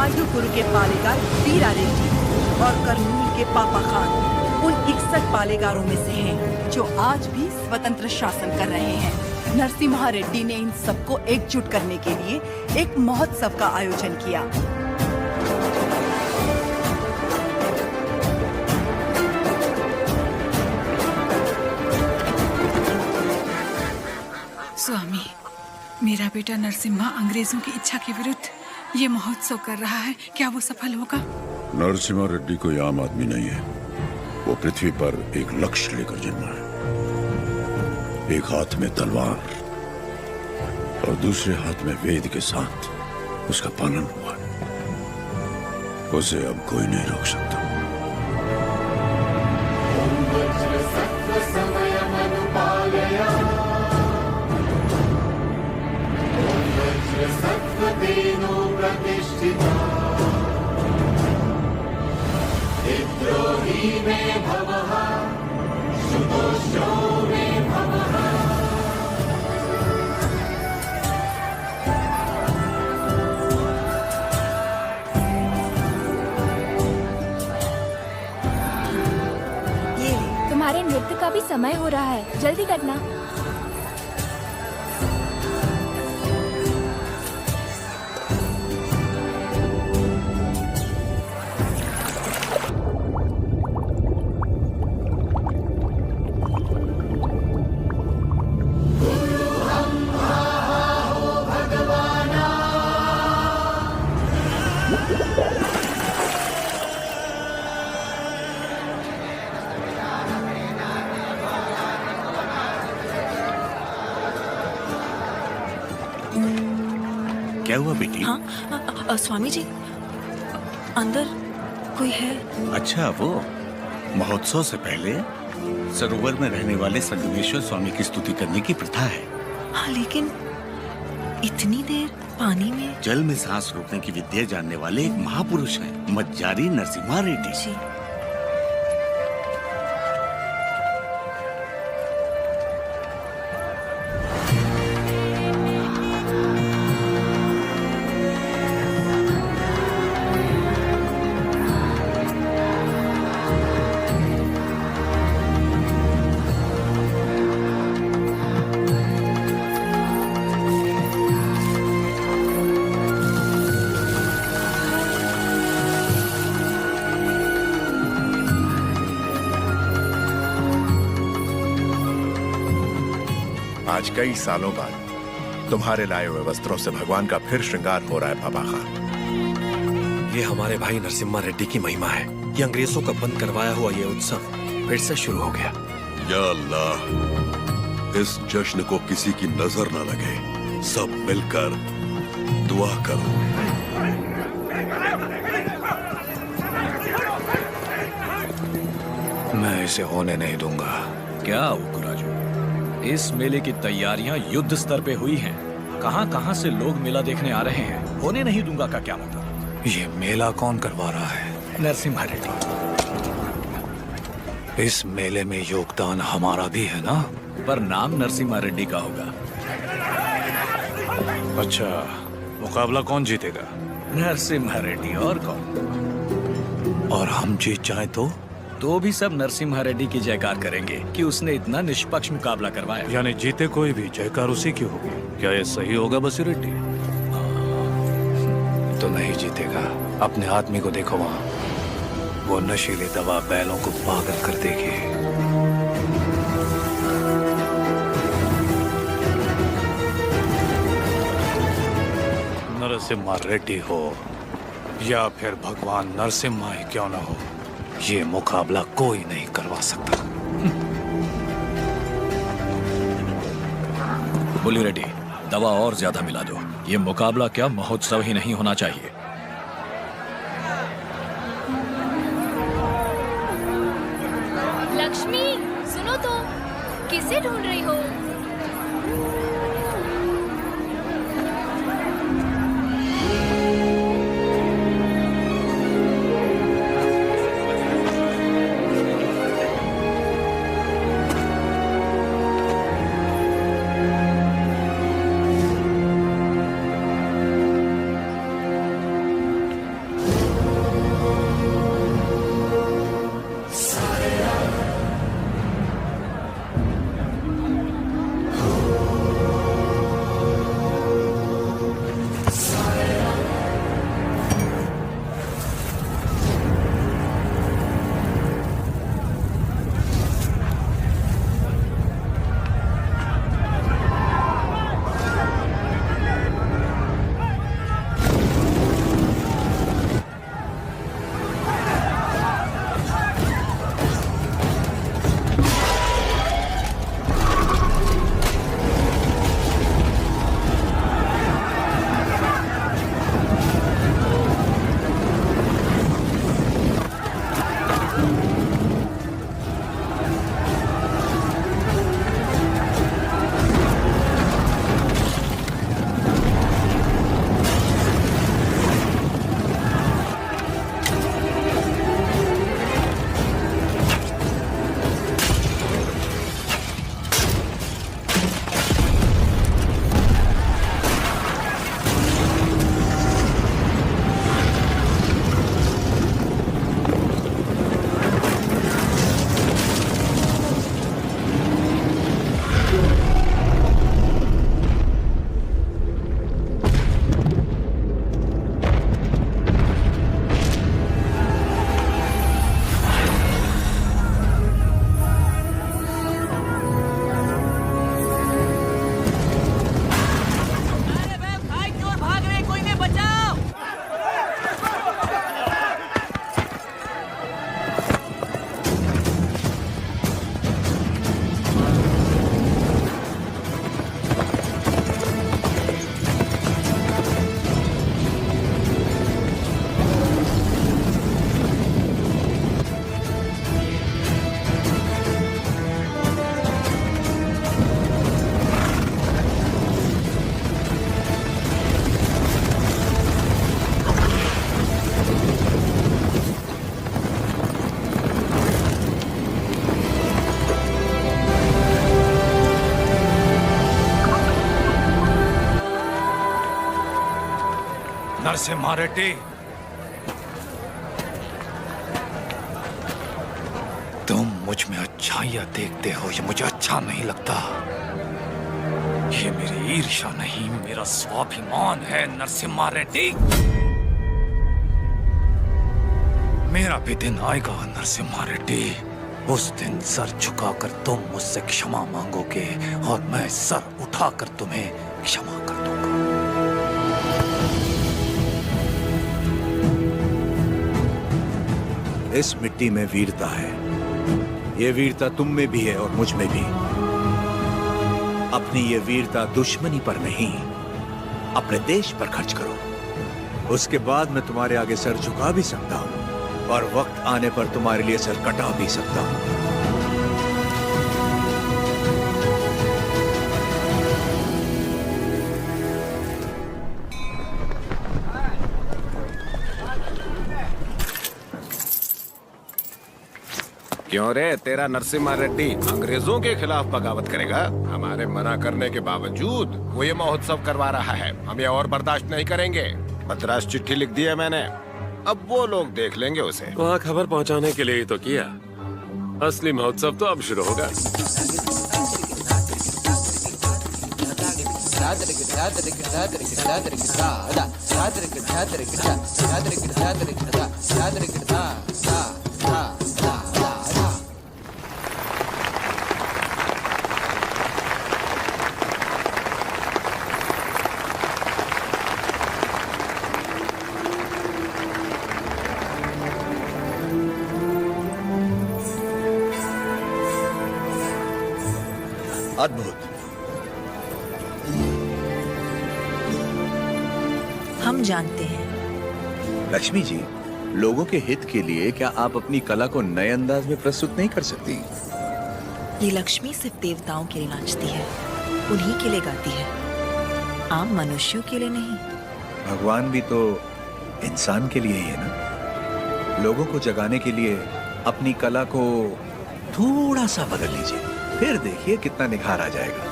वायुगुरु के पालेगार वीरा रेड्डी और कर्नूल के पापा खान उन 61 पालेगारों में से हैं जो आज भी स्वतंत्र शासन कर रहे हैं। नरसिम्हा रेड्डी ने इन सबको एकजुट करने के लिए एक महोत्सव का आयोजन किया। स्वामी, मेरा बेटा नरसिम्हा अंग्रेजों की इच्छा के विरुद्ध ये महोत्सव कर रहा है, क्या वो सफल होगा? नरसिम्हा रेड्डी कोई आम आदमी नहीं है। वो पृथ्वी पर एक लक्ष्य लेकर जन्मा है। एक हाथ में तलवार और दूसरे हाथ में वेद के साथ उसका पालन हुआ है। उसे अब कोई नहीं रोक सकता। तुम्हारे नृत्य का भी समय हो रहा है, जल्दी करना। क्या हुआ बेटी? हाँ, स्वामी जी, अंदर कोई है? अच्छा, वो महोत्सव से पहले सरोवर में रहने वाले संगमेश्वर स्वामी की स्तुति करने की प्रथा है। हाँ, लेकिन इतनी देर पानी में? जल में सांस रोकने की विद्या जानने वाले एक महापुरुष हैं, मज्जारी नरसिम्हा रेड्डी जी। आज कई सालों बाद तुम्हारे लाए हुए वस्त्रों से भगवान का फिर श्रृंगार हो रहा है पापा खान। ये हमारे भाई नरसिम्हा रेड्डी की महिमा है। ये अंग्रेजों का बंद करवाया हुआ ये उत्सव फिर से शुरू हो गया। या अल्लाह, इस जश्न को किसी की नजर न लगे। सब मिलकर दुआ करो। मैं इसे होने नहीं दूंगा। क्या उकराजू, इस मेले की तैयारियां युद्ध स्तर पे हुई हैं। कहां-कहां से लोग मेला देखने आ रहे हैं। होने नहीं दूंगा का क्या मतलब? ये मेला कौन करवा रहा है? नरसिम्हा रेड्डी। इस मेले में योगदान हमारा भी है ना? पर नाम नरसिम्हा रेड्डी का होगा। अच्छा, मुकाबला कौन जीतेगा? नरसिम्हा रेड्डी, और कौन? और हम जीत जाए तो भी सब नरसिम्हा रेड्डी की जयकार करेंगे कि उसने इतना निष्पक्ष मुकाबला करवाया। यानी जीते कोई भी जयकार उसी की होगी। क्या ये सही होगा बसी रेड्डी? तो नहीं जीतेगा। अपने आदमी को देखो वहाँ, वो नशीली दवा बैलों को पागल कर देगी। नरसिम्हा रेड्डी हो या फिर भगवान नरसिम्हा ही क्यों न हो, ये मुकाबला कोई नहीं करवा सकता। बोली रेड्डी, दवा और ज्यादा मिला दो। ये मुकाबला क्या महोत्सव ही नहीं होना चाहिए। लक्ष्मी, सुनो तो, किसे ढूंढ रही हो? नरसिम्हा रेड्डी, तुम मुझ में अच्छाइयां देखते हो, ये मुझे अच्छा नहीं लगता। ये मेरी ईर्ष्या नहीं, मेरा स्वाभिमान है नरसिम्हा रेड्डी। मेरा भी दिन आएगा नरसिम्हा रेड्डी, उस दिन सर झुकाकर तुम मुझसे क्षमा मांगोगे और मैं सर उठाकर तुम्हें क्षमा कर दूंगा। इस मिट्टी में वीरता है, ये वीरता तुम में भी है और मुझ में भी। अपनी ये वीरता दुश्मनी पर नहीं, अपने देश पर खर्च करो। उसके बाद मैं तुम्हारे आगे सर झुका भी सकता हूं और वक्त आने पर तुम्हारे लिए सर कटा भी सकता हूं। क्यों रे, तेरा नरसिम्हा रेड्डी अंग्रेजों के खिलाफ बगावत करेगा? हमारे मना करने के बावजूद वो ये महोत्सव करवा रहा है। हम ये और बर्दाश्त नहीं करेंगे। मद्रास चिट्ठी लिख दी है मैंने, अब वो लोग देख लेंगे उसे। वहाँ खबर पहुँचाने के लिए ही तो किया। असली महोत्सव तो अब शुरू होगा। अद्भुत। हम जानते हैं। लक्ष्मी जी, लोगों के हित के लिए क्या आप अपनी कला को नए अंदाज में प्रस्तुत नहीं कर सकती? ये लक्ष्मी सिर्फ देवताओं के लिए नाचती है, उन्हीं के लिए गाती है, आम मनुष्यों के लिए नहीं। भगवान भी तो इंसान के लिए ही है ना। लोगों को जगाने के लिए अपनी कला को थोड़ा सा बदल लीजिए, फिर देखिए कितना निखार आ जाएगा।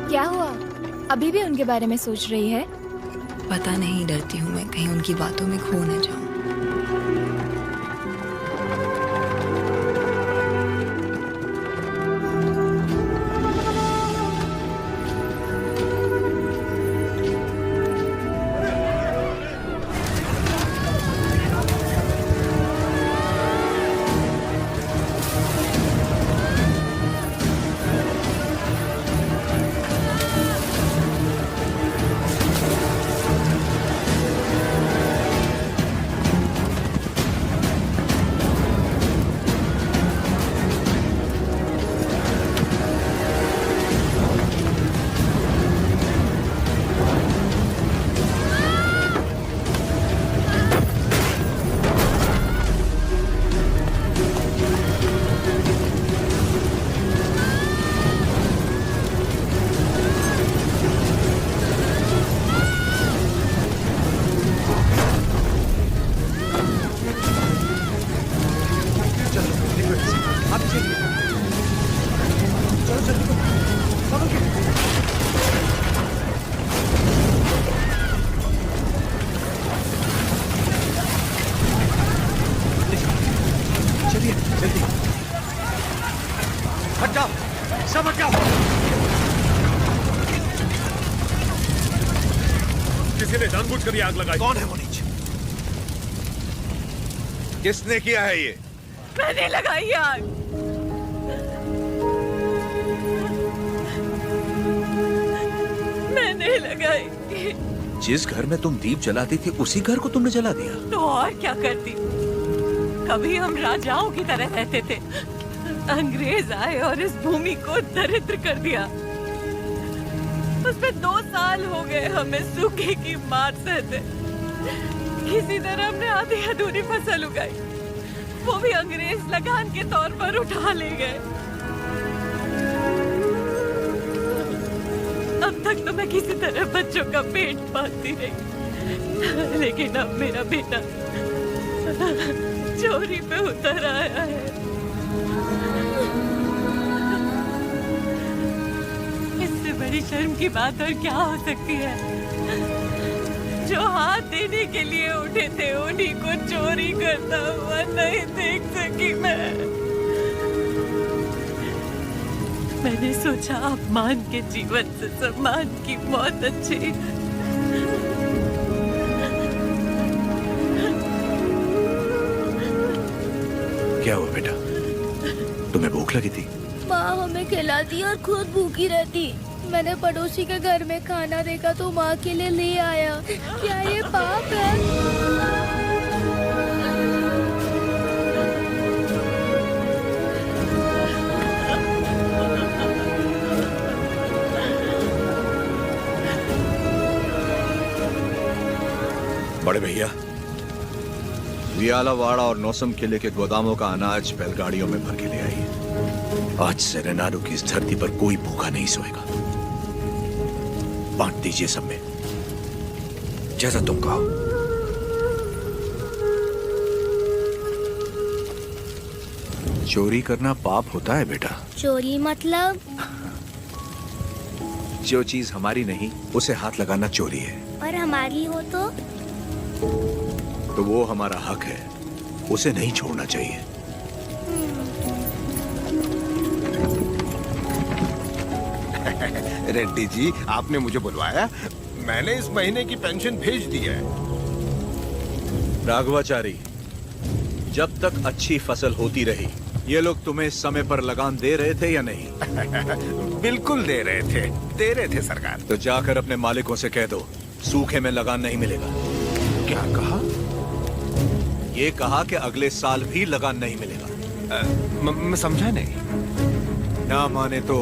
क्या हुआ? अभी भी उनके बारे में सोच रही है? पता नहीं, डरती हूँ मैं कहीं उनकी बातों में खो न जाऊं। किसी ने जानबूझकर ये आग लगाई। कौन है वो नीचे? किसने किया है ये? मैंने लगाई आग। मैंने लगाई। जिस घर में तुम दीप जलाती थी उसी घर को तुमने जला दिया? तो और क्या करती? कभी हम राजाओं की तरह रहते थे, अंग्रेज आए और इस भूमि को दरिद्र कर दिया। उसमें 2 साल हो गए हमें सूखे की मार सहते। किसी तरह हमने आधी अधूरी फसल उगाई, वो भी अंग्रेज लगान के तौर पर उठा ले गए। अब तक तो मैं किसी तरह बच्चों का पेट पालती रही, लेकिन अब मेरा बेटा चोरी पे उतर आया है। इससे बड़ी शर्म की बात और क्या हो सकती है? जो हाथ देने के लिए उठे थे उन्हीं को चोरी करता हुआ नहीं देख सकी मैंने सोचा अपमान के जीवन से सम्मान की मौत अच्छी। क्या हुआ बेटा, तुम्हें भूख लगी थी? माँ हमें खिलाती और खुद भूखी रहती। मैंने पड़ोसी के घर में खाना देखा तो माँ के लिए ले आया। क्या ये पाप है? बड़े भैया, वियालावाड़ा और नौसम किले के गोदामों का अनाज बैलगाड़ियों में भर के ले आई। आज से रेनाडू की इस धरती पर कोई भूखा नहीं सोएगा। बांट दीजिए सब में, जैसा तुम कहो। चोरी करना पाप होता है बेटा। चोरी मतलब? जो चीज हमारी नहीं उसे हाथ लगाना चोरी है। और हमारी हो तो वो हमारा हक है, उसे नहीं छोड़ना चाहिए। रेड्डी जी, आपने मुझे बुलवाया? मैंने इस महीने की पेंशन भेज दी है। राघवाचारी, जब तक अच्छी फसल होती रही, ये लोग तुम्हें समय पर लगान दे रहे थे या नहीं? बिल्कुल दे रहे थे सरकार। तो जाकर अपने मालिकों से कह दो, सूखे में लगान नहीं मिलेगा। क्या कहा? ये कहा कि अगले साल भी लगान नहीं मिलेगा। मैं समझा नहीं। ना माने तो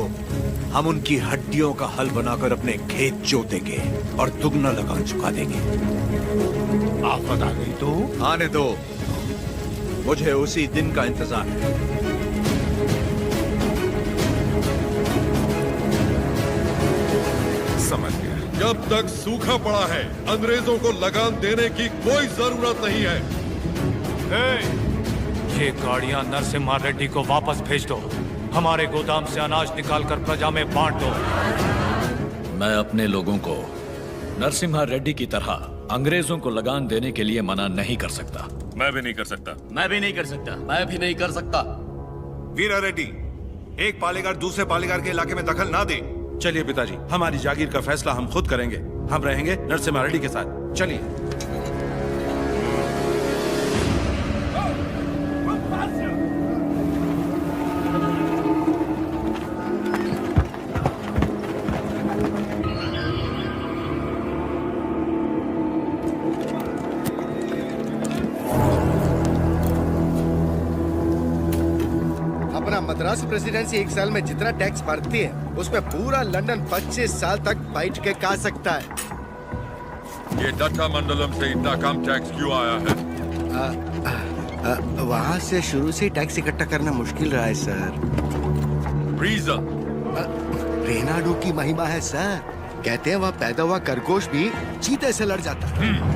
हम उनकी हड्डियों का हल बनाकर अपने खेत जोतेंगे और दुगना लगान चुका देंगे। आफत आ गई तो? आने दो, मुझे उसी दिन का इंतजार है। समझ गया। जब तक सूखा पड़ा है, अंग्रेजों को लगान देने की कोई जरूरत नहीं है। ये गाड़ियां नरसिम्हा रेड्डी को वापस भेज दो। हमारे गोदाम से अनाज निकालकर प्रजा में बांट दो। मैं अपने लोगों को नरसिम्हा रेड्डी की तरह अंग्रेजों को लगान देने के लिए मना नहीं कर सकता। मैं भी नहीं कर सकता। मैं भी नहीं कर सकता। मैं भी नहीं कर सकता। वीरा रेड्डी, एक पालेगार दूसरे पालेगार के इलाके में दखल ना दे। चलिए पिताजी, हमारी जागीर का फैसला हम खुद करेंगे। हम रहेंगे नरसिम्हा रेड्डी के साथ। चलिए। मद्रास प्रेसिडेंसी एक साल में जितना टैक्स भरती है उसमें पूरा लंदन 25 साल तक बैठ के खा सकता है। ये दत्ता मंडलम से इतना कम टैक्स क्यों आया है? वहाँ से शुरू से टैक्स इकट्ठा करना मुश्किल रहा है सर। रीजन? रेनाडू की महिमा है सर। कहते हैं वहाँ पैदा हुआ खरगोश भी चीते से लड़ जाता है।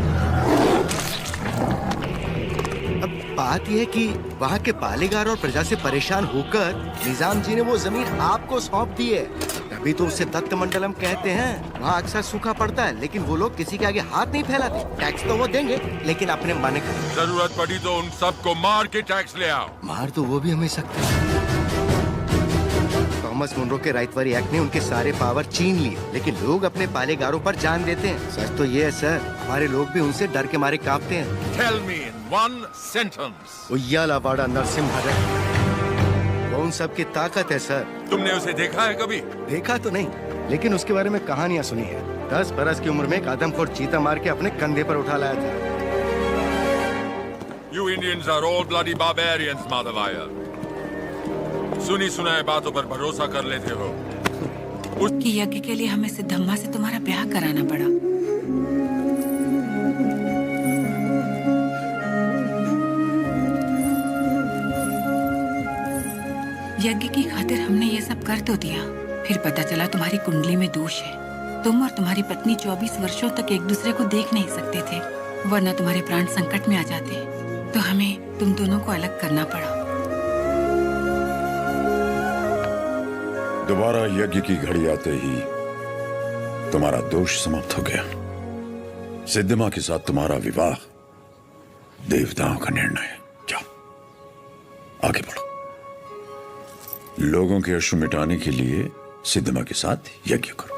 बात यह है कि वहाँ के पालेगार और प्रजा से परेशान होकर निजाम जी ने वो जमीन आपको सौंप दी है। तभी तो उसे दत्त मंडलम कहते हैं। वहाँ अक्सर सूखा पड़ता है, लेकिन वो लोग किसी के आगे हाथ नहीं फैलाते। टैक्स तो वो देंगे, लेकिन अपने मन का। जरूरत पड़ी तो उन सबको मार के टैक्स ले आओ। मार तो वो भी हमें सकते हैं। थॉमस मुनरो के राइटवरी एक्ट ने उनके सारे पावर छीन लिए, लेकिन लोग अपने पालेगारों पर जान देते हैं। सच तो ये है सर, हमारे लोग भी उनसे डर के मारे कांपते हैं। Tell me in one sentence. वियालावाड़ा Narasimha Reddy, वो उन सब की ताकत है सर। तुमने उसे देखा है कभी? देखा तो नहीं, लेकिन उसके बारे में कहानियां सुनी है। 10 बरस की उम्र में एक आदमखोर चीता मार के अपने कंधे पर उठा लाया था। You Indians are all bloody barbarians, Madhavaya. सुनी सुनाए बातों पर भरोसा कर लेते हो। कि यज्ञ के लिए हमें सिद्धम्मा से तुम्हारा ब्याह कराना पड़ा। यज्ञ की खातिर हमने ये सब कर तो दिया, फिर पता चला तुम्हारी कुंडली में दोष है। तुम और तुम्हारी पत्नी 24 वर्षों तक एक दूसरे को देख नहीं सकते थे, वरना तुम्हारे प्राण संकट में आ जाते। तो हमें तुम दोनों को अलग करना पड़ा। दोबारा यज्ञ की घड़ी आते ही तुम्हारा दोष समाप्त हो गया। सिद्धिमा के साथ तुम्हारा विवाह देवताओं का निर्णय है। जाओ आगे बढ़ो। लोगों के अश्रु मिटाने के लिए सिद्धिमा के साथ यज्ञ करो।